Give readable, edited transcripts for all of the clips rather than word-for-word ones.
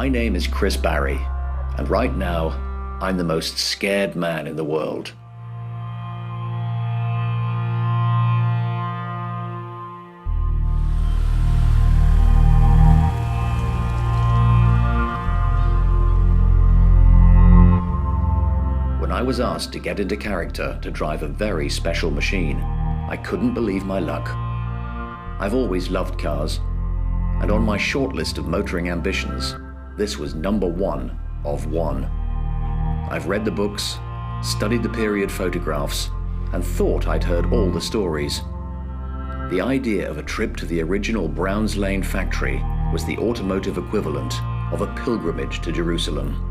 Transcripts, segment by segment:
My name is Chris Barrie, and right now, I'm the most scared man in the world. When I was asked to get into character to drive a very special machine, I couldn't believe my luck. I've always loved cars, and on my short list of motoring ambitions, this was number one of one. I've read the books, studied the period photographs, and thought I'd heard all the stories. The idea of a trip to the original Browns Lane factory was the automotive equivalent of a pilgrimage to Jerusalem.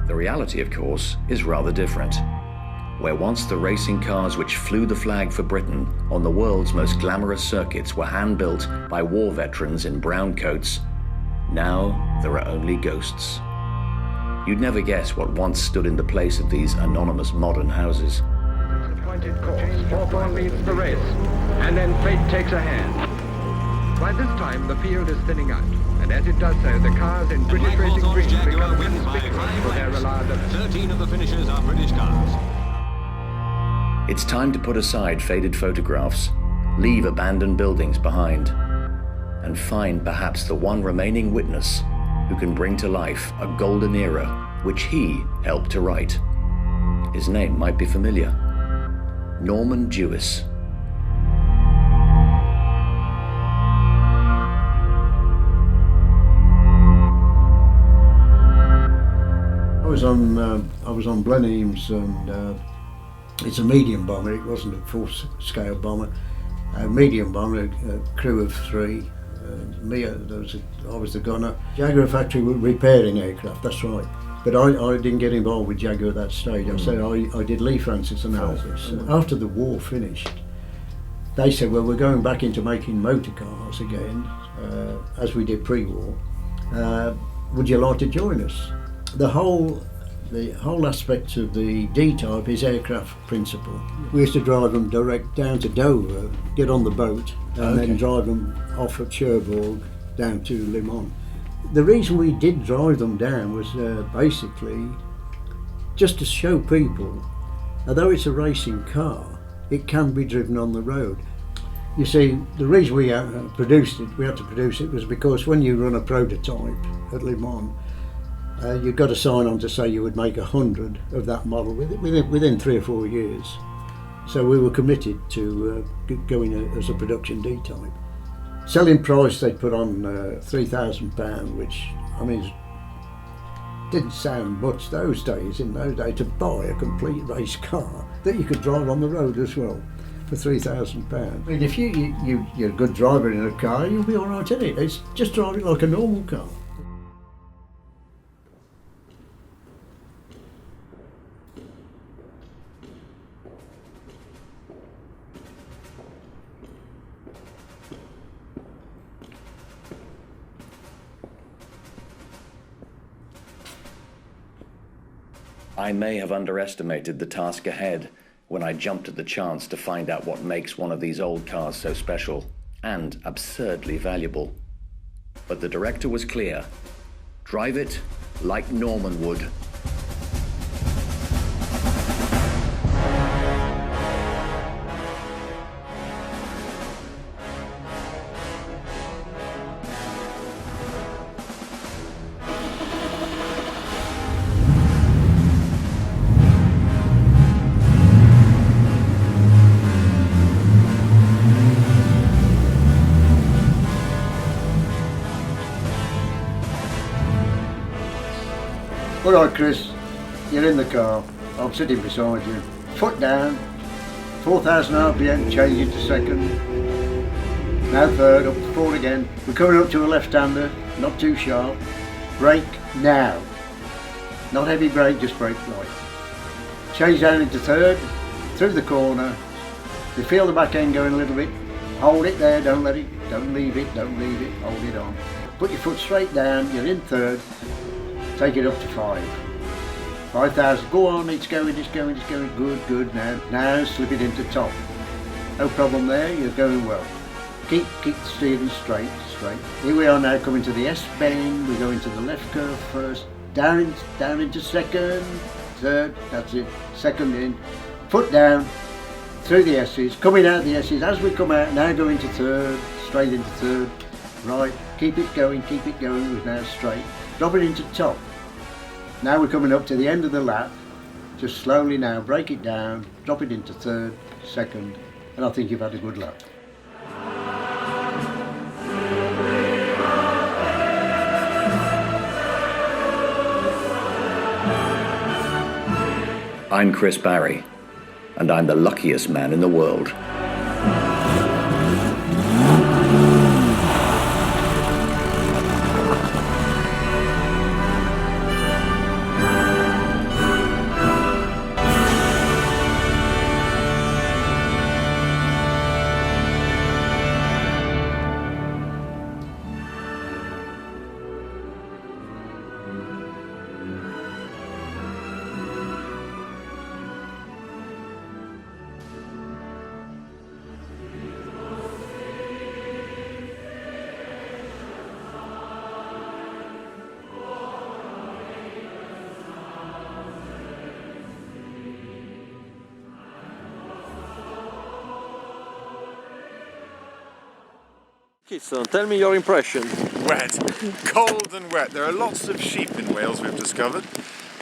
The reality, of course, is rather different. Where once the racing cars which flew the flag for Britain on the world's most glamorous circuits were hand-built by war veterans in brown coats, now there are only ghosts. You'd never guess what once stood in the place of these anonymous modern houses. Appointed course, Hawthorne leads the race, and then fate takes a hand. By this time, the field is thinning out, and as it does so, the cars in British racing green Jaguar become wins by conspicuous 5 for their lengths. reliability. 13 of the finishers are British cars. It's time to put aside faded photographs, leave abandoned buildings behind, and find perhaps the one remaining witness who can bring to life a golden era which he helped to write. His name might be familiar. Norman Jewis. I was on Blenheim's, and it's a medium bomber. It wasn't a full-scale bomber. A medium bomber, a crew of 3. I was the gunner. Jaguar factory were repairing aircraft. That's right. But I didn't get involved with Jaguar at that stage. I said I did Lee Francis analysis. After the war finished, they said, well, we're going back into making motor cars again, as we did pre-war. Would you like to join us? The whole aspect of the D-type is aircraft principle. We used to drive them direct down to Dover, get on the boat, and then drive them off at Cherbourg down to Le Mans. The reason we did drive them down was basically just to show people, although it's a racing car, it can be driven on the road. You see, the reason we had to produce it was because when you run a prototype at Le Mans, you've got to sign on to say you would make 100 of that model within 3 or 4 years. So we were committed to going as a production D-type. Selling price they'd put on £3,000, which, I mean, didn't sound much those days, in those days, to buy a complete race car that you could drive on the road as well for £3,000. I mean, if you're a good driver in a car, you'll be all right in it. It's just drive it like a normal car. I may have underestimated the task ahead when I jumped at the chance to find out what makes one of these old cars so special and absurdly valuable. But the director was clear. Drive it like Norman would. All right, Chris, you're in the car. I'm sitting beside you. Foot down, 4,000 RPM, change it to second. Now third, up to 4 again. We're coming up to a left-hander, not too sharp. Brake now. Not heavy brake, just brake light. Change down into third, through the corner. You feel the back end going a little bit. Hold it there, don't let it, don't leave it, hold it on. Put your foot straight down, you're in third. Take it up to 5,000. Go on, it's going, good. Now slip it into top. No problem there, you're going well. Keep steering straight. Here we are now coming to the S bend. We go into the left curve first, down into second, third, that's it, second in, foot down, through the S's, coming out the S's. As we come out, now go into third, straight into third, right, keep it going, we're now straight, drop it into top. Now we're coming up to the end of the lap, just slowly now, break it down, drop it into third, second, and I think you've had a good lap. I'm Chris Barrie, and I'm the luckiest man in the world. So tell me your impression. Wet, cold and wet. There are lots of sheep in Wales, we've discovered,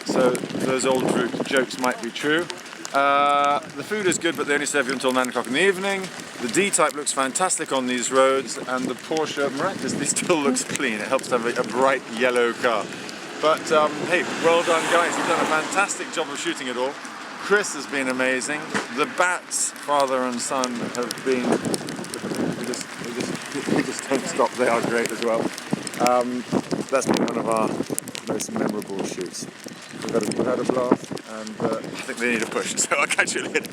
so those old jokes might be true. The food is good, but they only serve you until 9 o'clock in the evening. The D-type looks fantastic on these roads, and the Porsche miraculously still looks clean. It helps to have a bright yellow car. But hey, well done guys, you've done a fantastic job of shooting it all. Chris has been amazing. The Bats, father and son, have been, they just don't stop, they are great as well. That's been one of our most memorable shoots. We've had a blast, and I think they need a push, so I'll catch you later.